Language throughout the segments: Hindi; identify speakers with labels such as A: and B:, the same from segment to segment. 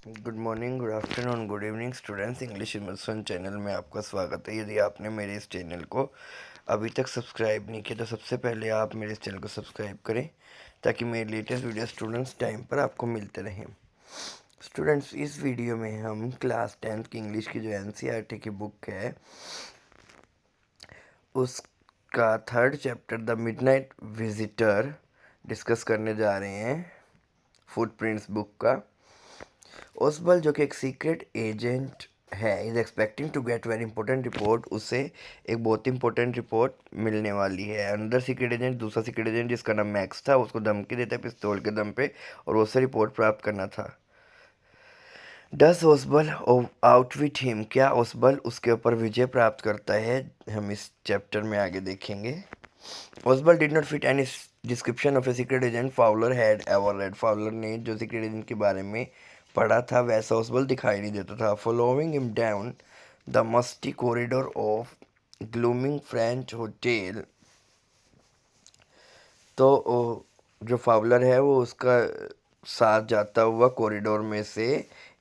A: Good morning, good afternoon, good evening students. English immersion channel में आपका स्वागत है। यदि आपने मेरे इस चैनल को अभी तक सब्सक्राइब नहीं किया तो सबसे पहले आप मेरे इस चैनल को सब्सक्राइब करें ताकि मेरे लेटेस्ट वीडियो स्टूडेंट्स टाइम पर आपको मिलते रहें। स्टूडेंट्स, इस वीडियो में हम क्लास 10th की इंग्लिश की जो एनसीईआरटी की बुक है उसका third chapter the midnight visitor discuss करने जा रहे हैं। फुटप्रिंट्स बुक का ओसबल जो कि एक सीक्रेट एजेंट है, is expecting to get very important report. उसे एक बहुत इंपॉर्टेंट रिपोर्ट मिलने वाली है। अंदर सीक्रेट एजेंट, दूसरा सीक्रेट एजेंट जिसका नाम मैक्स था, उसको धमकी देता है पिस्तौल के दम पे और उससे रिपोर्ट प्राप्त करना था। डस ओसबल आउट विथ हिम, क्या ओसबल उसके ऊपर विजय प्राप्त करता है, हम इस चैप्टर में आगे देखेंगे। Ausable did not fit any description of a secret agent Fowler had ever read. Fowler ने जो सीक्रेट एजेंट के बारे में पढ़ा था वैसा ओसबल दिखाई नहीं देता था। Following him down the musty corridor of glooming French hotel, तो जो फाउलर है वो उसका साथ जाता हुआ कॉरिडोर में से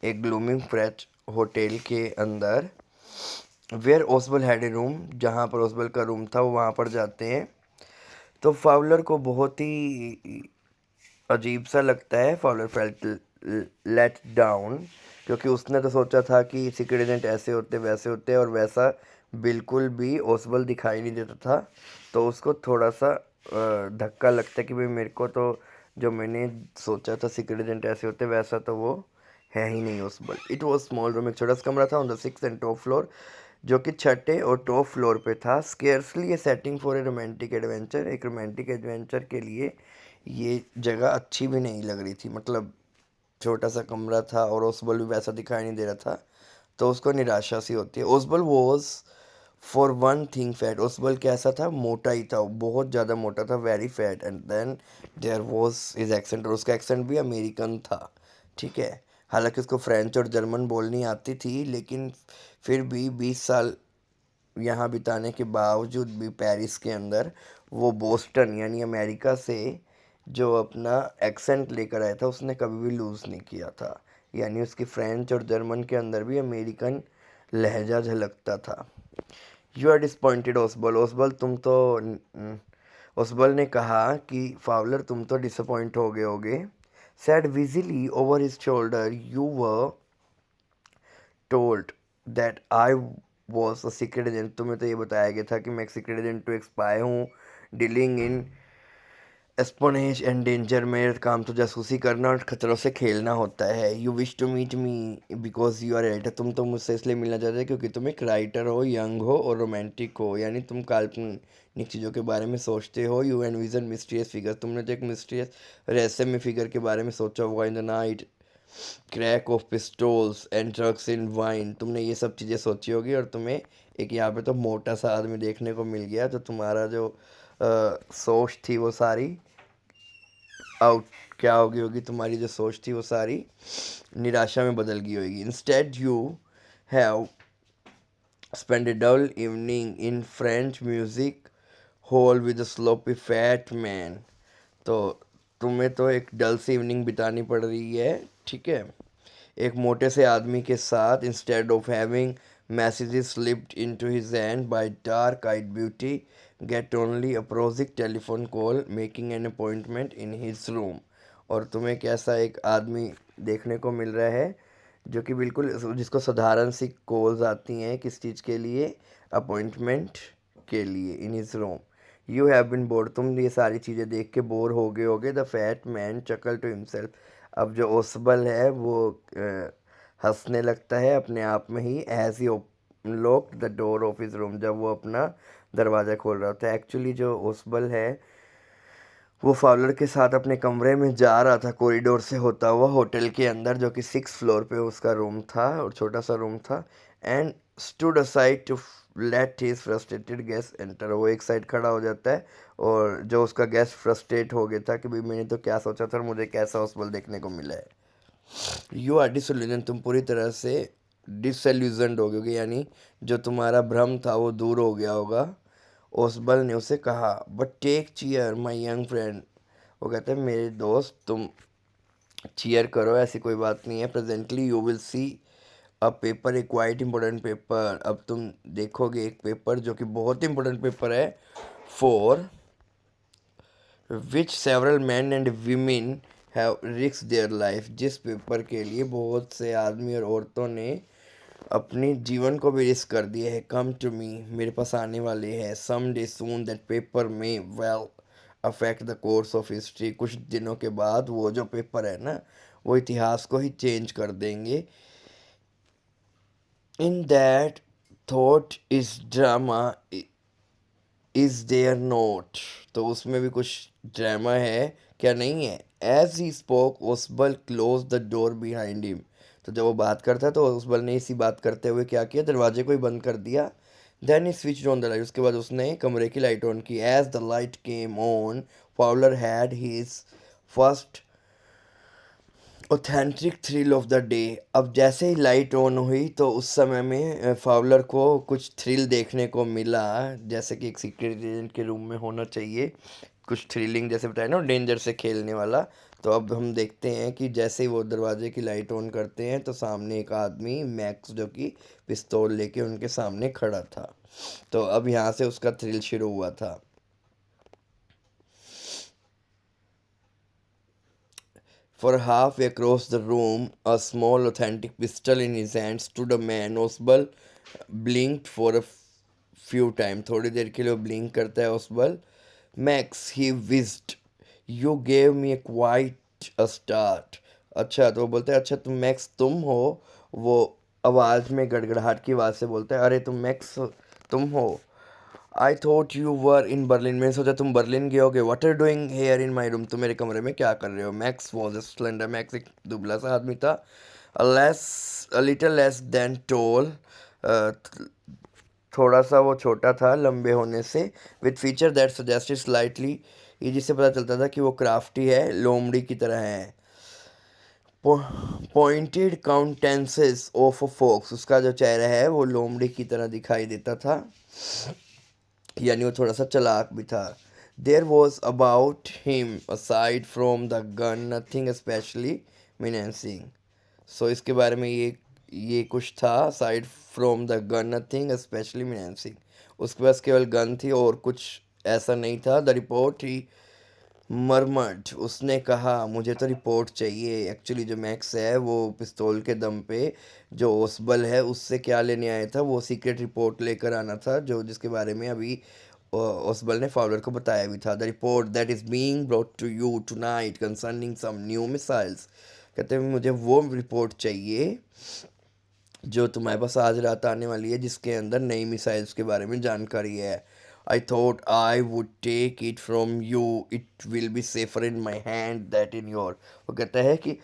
A: एक ग्लूमिंग फ्रेंच होटल के अंदर, वेयर ओसबल हैड ए रूम, जहाँ पर ओसबल का रूम था, वो वहाँ पर जाते हैं। तो फाउलर को बहुत ही अजीब सा लगता है। फॉलोअर फेल्ट लेट डाउन, क्योंकि उसने तो सोचा था कि सीक्रेट एजेंट ऐसे होते वैसे होते और वैसा बिल्कुल भी ओसबल दिखाई नहीं देता था। तो उसको थोड़ा सा धक्का लगता है कि भाई मेरे को तो जो मैंने सोचा था सीक्रेट एजेंट ऐसे होते वैसा तो वो है ही नहीं ओसबल। इट वॉज स्मॉल रूम, एक छोटा सा कमरा था on the 6th and top floor, जो कि छठे और टॉप फ्लोर पे था। Scarcely A setting for a romantic adventure, एक रोमांटिक एडवेंचर के लिए ये जगह अच्छी भी नहीं लग रही थी। मतलब छोटा सा कमरा था और ओसबल भी वैसा दिखाई नहीं दे रहा था, तो उसको निराशा सी होती है। Ausable was for one thing fat, Ausable कैसा था, मोटा ही था, बहुत ज़्यादा मोटा था, very fat. And then there was his accent, और उसका एक्सेंट भी अमेरिकन था। ठीक है, हालांकि उसको फ्रेंच और जर्मन बोलनी आती थी, लेकिन फिर भी 20 साल यहाँ बिताने के बावजूद भी पेरिस के अंदर वो बोस्टन यानी अमेरिका से जो अपना एक्सेंट लेकर आया था उसने कभी भी लूज़ नहीं किया था। यानी उसकी फ्रेंच और जर्मन के अंदर भी अमेरिकन लहजा झलकता था। यू आर डिसपॉइंटेड ओसबल, ओसबल तुम तो ओसबल ने कहा कि फावलर तुम तो डिसअपॉइंट हो गए होगे। Said wheezily over his shoulder, you were told that I was a secret agent, तुम्हें तो ये बताया गया था कि मैं एक सीक्रेट एजेंट टू एक स्पाई हूँ, dealing in espionage and danger. मेरा काम तो जासूसी करना और खतरों से खेलना होता है। You wish to meet me because you are writer, तुम तो मुझसे इसलिए मिलना चाहते हो क्योंकि तुम एक राइटर हो, यंग हो और रोमांटिक हो, यानी तुम काल्पनिक चीज़ों के बारे में सोचते हो। यू एनविजन मिस्टीरियस फिगर, तुमने तो एक मिस्टीरियस रहस्यमय फिगर के बारे में सोचा होगा। In the night crack of pistols and drugs in wine, तुमने ये सब चीज़ें सोची होगी और तुम्हें एक यहाँ पे तो मोटा सा आदमी देखने को मिल गया, तो तुम्हारा जो सोच थी वो सारी आउट, क्या होगी होगी तुम्हारी जो सोच थी वो सारी निराशा में बदल गई होगी। Instead you have spend a dull evening in French music hall with sloppy fat man, तो तुम्हें तो एक डल सी इवनिंग बितानी पड़ रही है, ठीक है, एक मोटे से आदमी के साथ। Instead of having messages slipped into his hand by dark eyed beauty, get only a prosaic telephone call making an appointment in his room, और तुम्हें कैसा एक आदमी देखने को मिल रहा है जो कि बिल्कुल जिसको साधारण सी कॉल्स आती हैं, किस चीज़ के लिए, अपॉइंटमेंट के लिए, इन his room. You have been board, तुम ये सारी चीज़ें देख के बोर हो गए होगे। The fat man chuckle to himself, अब जो ओसबल है वो हंसने लगता है अपने आप में ही। As he lock the door of his room, जब वो अपना दरवाज़ा खोल रहा था। एक्चुअली जो ओसबल है वो फाउलर के साथ अपने कमरे में जा रहा था कॉरिडोर से होता हुआ होटल के अंदर, जो कि 6th फ्लोर पे उसका रूम था और छोटा सा रूम था। And stood aside to let his frustrated guest enter, वो एक साइड खड़ा हो जाता है और जो उसका गेस्ट फ्रस्ट्रेट हो गया था कि भाई मैंने तो क्या सोचा था और मुझे कैसा ओसबल देखने को मिला है। यू आर डिसल्यूजन, तुम पूरी तरह से डिसल्यूजनड हो गए, यानी जो तुम्हारा भ्रम था वो दूर हो गया होगा। ओसबल ने उसे कहा, but take cheer my young friend, वो कहते हैं मेरे दोस्त तुम चीयर करो, ऐसी कोई बात नहीं है। Presently you will see a paper, A quite important paper. अब तुम देखोगे एक पेपर जो कि बहुत इंपॉर्टेंट पेपर है, for which several man and women have risk their life, जिस पेपर के लिए बहुत से आदमी और औरतों ने अपनी जीवन को भी रिस्क कर दिया है। कम टू मी, मेरे पास आने वाले हैं। Some day soon that paper may well affect the course of history, कुछ दिनों के बाद वो जो पेपर है ना, वो इतिहास को ही चेंज कर देंगे। In that thought is drama is there not, तो उसमें भी कुछ ड्रामा है क्या, नहीं है। As he spoke Ausable close the door behind him, तो जब वो बात करता है तो ओसबल ने इसी बात करते हुए क्या किया, दरवाजे को ही बंद कर दिया। Then he switch on the light, उसके बाद उसने कमरे की लाइट ऑन की। As the light came on, Fowler had his first authentic thrill of the day. अब जैसे ही लाइट ऑन हुई तो उस समय में फाउलर को कुछ थ्रिल देखने को मिला, जैसे कि एक सीक्रेट एजेंट के रूम में होना चाहिए, कुछ थ्रिलिंग, जैसे बताया ना डेंजर से खेलने वाला। तो अब हम देखते हैं कि जैसे ही वो दरवाजे की लाइट ऑन करते हैं तो सामने एक आदमी मैक्स जो कि पिस्तौल लेके उनके सामने खड़ा था। तो अब यहाँ से उसका थ्रिल शुरू हुआ था। For halfway across the room, a small authentic pistol in his hand, stood a man. Osbal blinked for a few times. थोड़ी देर के लिए वो blink करता है ओसबल। Max, he whizzed. You gave me a quite a start. अच्छा, तो वो बोलता है अच्छा तुम मैक्स तुम हो। वो आवाज़ में गड़गड़ाहट की आवाज़ से बोलता है अरे तुम मैक्स तुम हो। I thought you were in Berlin, मैंने सोचा तुम बर्लिन गए होगे। What are doing here in my room, तुम मेरे कमरे में क्या कर रहे हो। Max was a slender, Max एक दुबला सा आदमी था। A little less than tall, थोड़ा सा वो छोटा था लंबे होने से। With feature that suggested slightly, ये जिससे पता चलता था कि वो क्राफ्टी है, लोमड़ी की तरह है। पॉइंटेड काउंटेंसेस ऑफ अ फॉक्स, उसका जो चेहरा है वो लोमड़ी की तरह दिखाई देता था, यानी वो थोड़ा सा चालाक भी था। There was about him aside from the gun nothing specially menacing. So इसके बारे में ये कुछ था, aside from the gun nothing specially menacing, उसके पास केवल गन थी और कुछ ऐसा नहीं था। द रिपोर्ट ही मरमट, उसने कहा मुझे तो रिपोर्ट चाहिए। एक्चुअली जो मैक्स है वो पिस्तौल के दम पे जो ओसबल है उससे क्या लेने आया था, वो सीक्रेट रिपोर्ट लेकर आना था, जो जिसके बारे में अभी ओसबल ने फाउलर को बताया भी था। The report that is being brought to you tonight concerning some new missiles, कहते हैं मुझे वो रिपोर्ट चाहिए जो तुम्हारे पास आज रात आने वाली है, जिसके अंदर नई मिसाइल्स के बारे में जानकारी है। I thought I would take it from you, it will be safer in my hand that in your. वो कहता है कि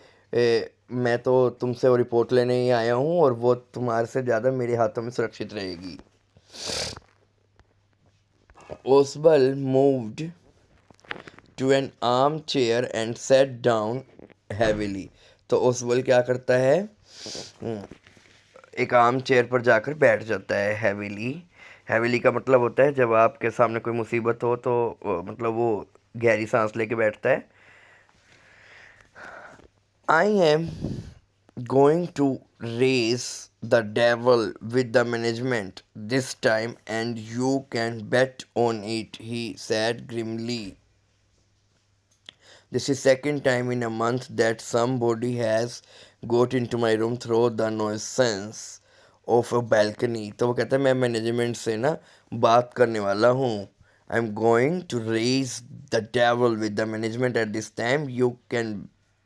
A: मैं तो तुमसे वो रिपोर्ट लेने ही आया हूँ और वो तुम्हारे से ज़्यादा मेरे हाथों में सुरक्षित रहेगी। Ausable moved to an armchair and set down heavily, तो ओसबल क्या करता है, एक आर्म चेयर पर जाकर बैठ जाता है हैविली। हैविली का मतलब होता है जब आपके सामने कोई मुसीबत हो तो मतलब वो गहरी सांस लेके बैठता है। I am going to raise the devil with the management this time and you can bet on it, he said grimly. This is second time in a month that somebody has got into my room through the nuisance of a balcony. तो वो कहता है मैं मैनेजमेंट से ना बात करने वाला हूँ। I am going to raise the devil with the management at this time, you can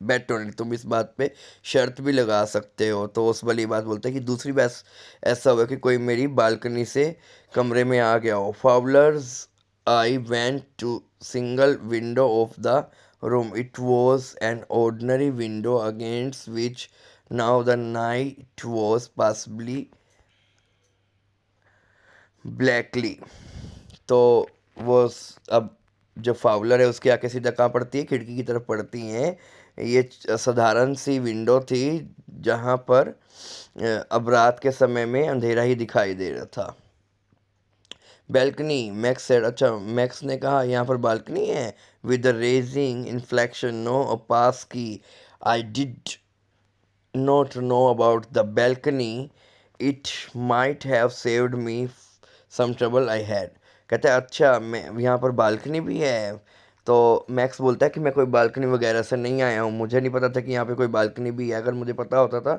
A: bet on it, तुम इस बात पे शर्त भी लगा सकते हो। तो उस वाली बात बोलता है कि दूसरी बात ऐसा हुआ कि कोई मेरी बालकनी से कमरे में आ गया हो। Fowlers I went to single window of the room. It was an ordinary window against which now the night was possibly blackly. तो अब जो फाउलर है उसकी आंखें सीधा कहाँ पड़ती है, खिड़की की तरफ पड़ती हैं। ये साधारण सी विंडो थी जहाँ पर अब रात के समय में अंधेरा ही दिखाई दे रहा था। बैल्कनी, मैक्स सेड, अच्छा मैक्स ने कहा यहाँ पर बालकनी है। With the rising inflection no, a pass key, I did not know about the balcony. It might have saved me some trouble I had. कहता है अच्छा मैं यहाँ पर बालकनी भी है। तो मैक्स बोलता है कि मैं कोई बालकनी वगैरह से नहीं आया हूँ, मुझे नहीं पता था कि यहाँ पे कोई बालकनी भी है। अगर मुझे पता होता था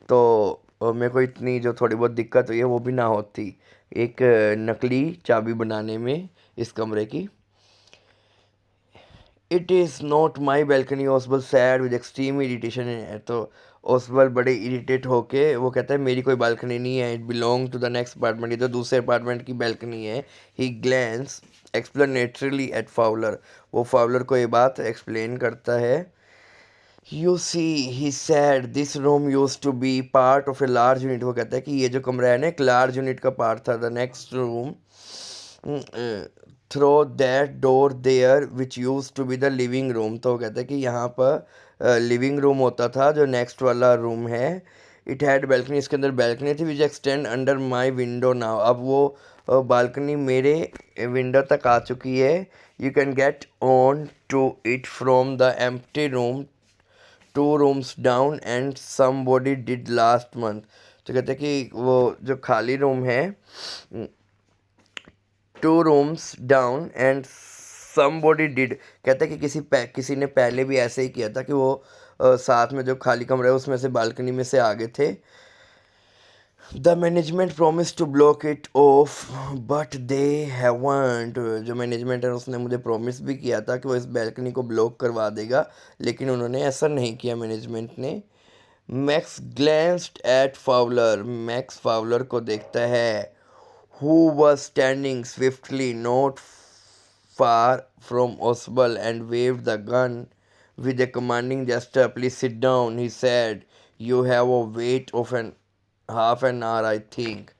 A: तो मेरे को इतनी जो थोड़ी बहुत दिक्कत हुई है वो भी ना होती एक नकली चाबी बनाने में इस कमरे की। It is not my balcony, Ausable said with extreme irritation. तो ओसबल बड़े इरिटेट होके वो कहता है मेरी कोई बालकनी नहीं है, it belong to the next apartment, ये तो दूसरे अपार्टमेंट की बालकनी है। He glance explanatorily at Fowler, वो फाउलर को ये बात एक्सप्लेन करता है। You see he said this room use to be part of a large unit, वो कहता है कि ये जो कमरा है ना एक लार्ज यूनिट का पार्ट था। The next room through that door there which use to be the living room, तो वो कहता है कि यहाँ पर लिविंग रूम होता था जो नेक्स्ट वाला रूम है। इट हैड बैल्कनी, इसके अंदर बैल्कनी थी which extend under my window now, अब वो बालकनी मेरे विंडो तक आ चुकी है। You can get on to it from the empty room 2 rooms down and somebody did last month, तो कहते हैं कि वो जो खाली रूम है 2 rooms down and somebody did, कहता है कि किसी ने पहले भी ऐसे ही किया था कि वो साथ में जो खाली कमरा है उसमें से बालकनी में से आगे थे। The management promise to block it off but they haven't, जो मैनेजमेंट है उसने मुझे प्रॉमिस भी किया था कि वो इस बैल्कनी को ब्लॉक करवा देगा, लेकिन उन्होंने ऐसा नहीं किया मैनेजमेंट ने। Max glanced at Fowler, Max Fowler को देखता है who was standing swiftly not far from Oswald and waved the gun with a commanding gesture. Please sit down, he said. You have a wait of an half an hour, I think.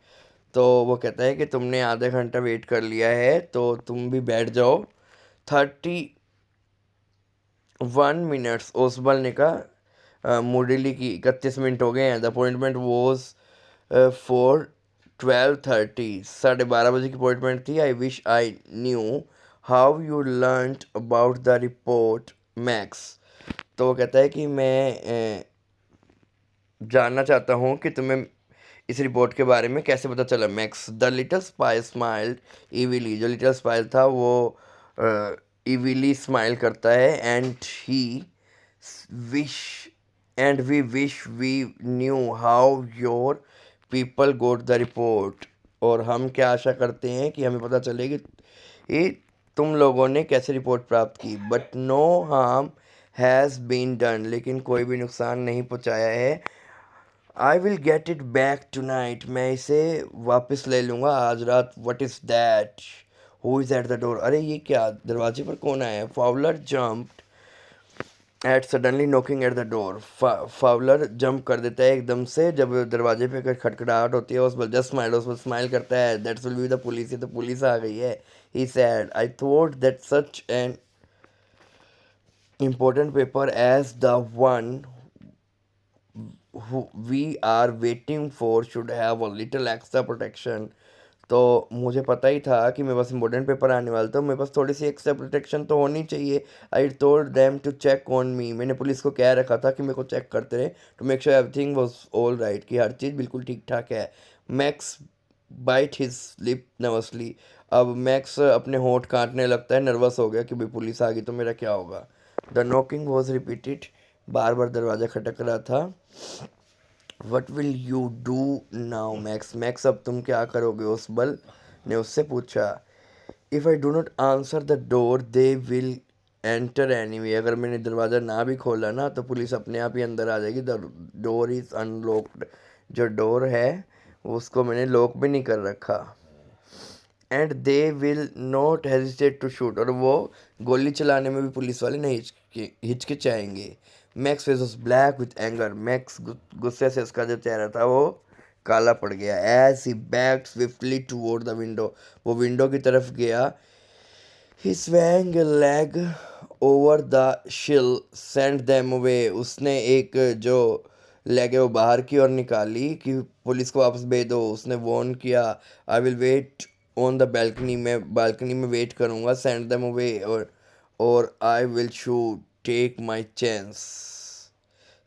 A: तो वो कहता है कि तुमने आधा घंटा वेट कर लिया है तो तुम भी बैठ जाओ। 31 मिनट्स ओसबल ने कहा मूडली की 31 मिनट हो गए हैं। द अपॉइंटमेंट वॉज फॉर 12:30, 12:30 बजे की अपॉइंटमेंट थी। I wish I knew how you learn about the report max, तो वो कहता है कि मैं जानना चाहता हूँ कि तुम्हें इस रिपोर्ट के बारे में कैसे पता चला। Max the little spy smiled evilly, जो लिटिल स्पाई था वो इविली स्माइल करता है। And he wish and we wish we knew how your people got the report, और हम क्या आशा करते हैं कि हमें पता चले कि ये तुम लोगों ने कैसे रिपोर्ट प्राप्त की। But no harm has been done, लेकिन कोई भी नुकसान नहीं पहुंचाया है। I will get it back tonight, मैं इसे वापस ले लूँगा आज रात। What is that, who is at the door, अरे ये क्या, दरवाजे पर कौन आया है। Fowler jumped at suddenly knocking at the door, Fowler jump कर देता है एकदम से जब दरवाजे पे कोई खटखटाहट होती है। उस पर जस्ट स्माइल, उस पर स्माइल करता है। That's will be the police, ये तो पुलिस आ गई है। He said I thought that such an important paper as the one who we are waiting for should have a little extra protection, तो मुझे पता ही था कि मेरे पास इम्पोर्टेंट पेपर आने वाला था, मेरे पास थोड़ी सी एक्स्ट्रा प्रोटेक्शन तो होनी चाहिए। I told them to check on me, मैंने पुलिस को कह रखा था कि मेरे को चेक करते रहे to make sure everything was all right, कि हर चीज़ बिल्कुल ठीक ठाक है। Max bite his lip nervously, अब मैक्स अपने होंठ काटने लगता है, नर्वस हो गया कि भाई पुलिस आ गई तो मेरा क्या होगा। द नॉकिंग वॉज रिपीटेड, बार बार दरवाज़ा खटक रहा था। What will you do now max, max अब तुम क्या करोगे, ओसबल ने उससे पूछा। If I do not answer the door they will enter anyway, अगर मैंने दरवाज़ा ना भी खोला ना तो पुलिस अपने आप ही अंदर आ जाएगी। द डोर इज़ अनलॉक्ड, जो डोर है उसको मैंने लॉक भी नहीं कर रखा। And they will not hesitate to shoot, और वो गोली चलाने में भी पुलिस वाले नहीं हिचकिचाएंगे। Max face was black with anger, Max गुस्से से उसका जो चेहरा था वो काला पड़ गया। As he backed swiftly toward the window, वो विंडो की तरफ गया। He swung a leg over the shill, sent them away, उसने एक जो लेग है वो बाहर की ओर निकाली कि पुलिस को वापस भेज दो। उसने वॉर्न किया, I will wait on the balcony, मैं बालकनी में वेट करूँगा। सेंड देम अवे और I will shoot, take my chance.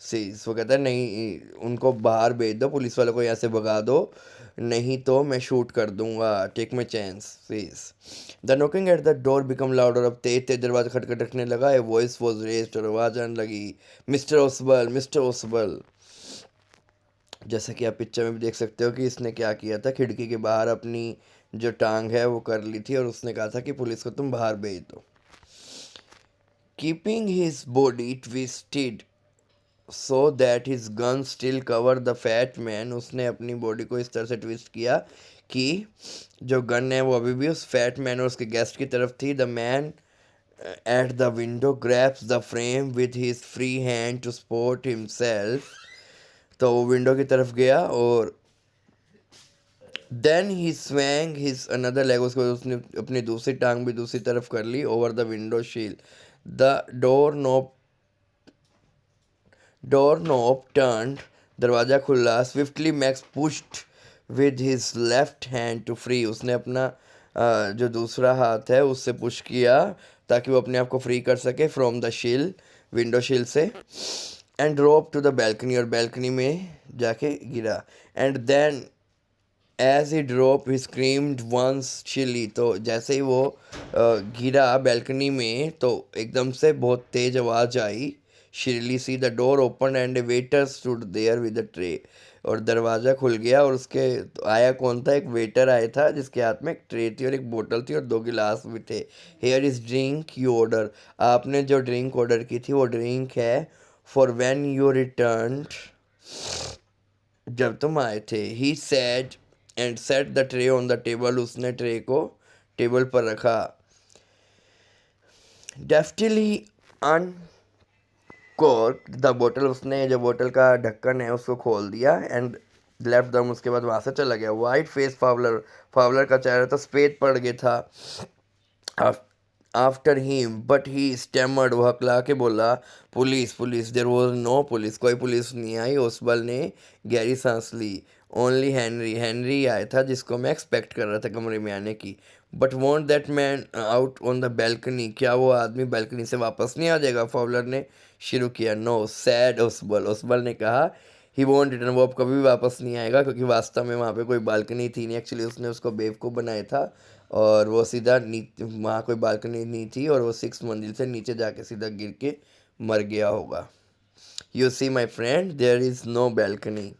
A: Seize वो कहता है नहीं, उनको बाहर भेज दो, पुलिस वालों को यहाँ से भगा दो, नहीं तो मैं शूट कर दूंगा, take my chances. The knocking at the door become louder, अब तेज तेज दरवाजा खटखटने लगा, ए वॉइस वॉज रेज्ड, और आवाज आने लगी, मिस्टर ओसबल, मिस्टर ओसबल। जैसा कि आप पिक्चर में भी देख सकते हो कि इसने क्या किया था, खिड़की के बाहर अपनी जो टांग है वो कर ली थी और उसने कहा था कि पुलिस को तुम बाहर भेज दो। Keeping his body twisted so that his gun still cover the fat man, उसने अपनी बॉडी को इस तरह से ट्विस्ट किया कि जो गन है वो अभी भी उस फैट मैन और उसके गेस्ट की तरफ थी। The man at the window grabs the frame with his free hand to support himself, तो वो विंडो की तरफ गया और then he swung his another leg, उसने अपनी दूसरी टांग भी दूसरी तरफ कर ली, over the window sill. The door knob turn, दरवाज़ा खुला, swiftly Max pushed with his left hand to free, उसने अपना जो दूसरा हाथ है उससे पुश किया ताकि वो अपने आप को फ्री कर सके फ्रॉम द शील, विंडो शील से। And drop to the balcony, और बैल्कनी में जाके गिरा। And then as he drop he screamed once chilly, तो जैसे ही वो गिरा बैल्कनी में तो एकदम से बहुत तेज आवाज़ आई, शिरली सी। The door open and a waiter stood there with a tray, और दरवाज़ा खुल गया और उसके तो आया कौन था, एक वेटर आया था जिसके हाथ में एक ट्रे थी और एक बोतल थी और दो गिलास भी थे। Here is drink you order, आपने जो ड्रिंक ऑर्डर की थी वो ड्रिंक है फॉर व्हेन यू रिटर्न, जब तुम आए थे। He said and set the tray on the table, उसने ट्रे को टेबल पर रखा। डेफ्टिली अनकॉर्क द बोतल, उसने जो बोतल का ढक्कन है उसको खोल दिया। एंड लेफ्ट दम, उसके बाद वहाँ से चला गया। वाइट फेस फावलर, फावलर का चेहरा तो सफ़ेद पड़ गया था after him, but he stammered, वो हकला के बोला police police, there was no police, कोई पुलिस नहीं आई। ओसबल ने गहरी सांस ली। ओनली हैनरी, हैनरी आया था जिसको मैं एक्सपेक्ट कर रहा था कमरे में आने की। But want that man out on the balcony, क्या वो आदमी बैल्कनी से वापस नहीं आ जाएगा, फॉवलर ने शुरू किया। नो सैड ओसबल, ओसबल ने कहा ही वॉन्ट रिटर्न, वो अब कभी भी वापस नहीं आएगा, क्योंकि वास्तव में वहाँ पे कोई बालकनी थी नहीं, एक्चुअली उसने उसको बेवकूफ़ बनाया था और वो सीधा वहाँ कोई बालकनी नहीं थी और वो 6 मंजिल से नीचे जाके सीधा गिर के मर गया होगा। You see my friend there is no balcony.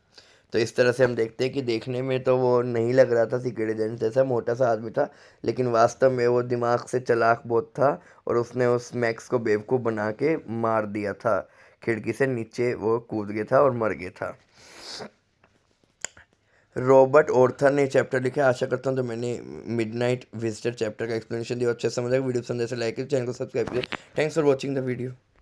A: तो इस तरह से हम देखते हैं कि देखने में तो वो नहीं लग रहा था सीक्रेट एजेंट जैसा, मोटा सा आदमी था, लेकिन वास्तव में वो दिमाग से चालाक बहुत था और उसने उस मैक्स को बेवकूफ़ बना के मार दिया था। खिड़की से नीचे वो कूद गया था और मर गया था। रॉबर्ट ऑर्थर ने चैप्टर लिखा। आशा करता हूँ तो मैंने मिडनाइट विजिटर चैप्टर का एक्सप्लेनेशन दिया, अच्छे समझ आएगा। वीडियो पसंद ऐसे लाइक करिए, चैनल को सब्सक्राइब करिए। Thanks for watching the video.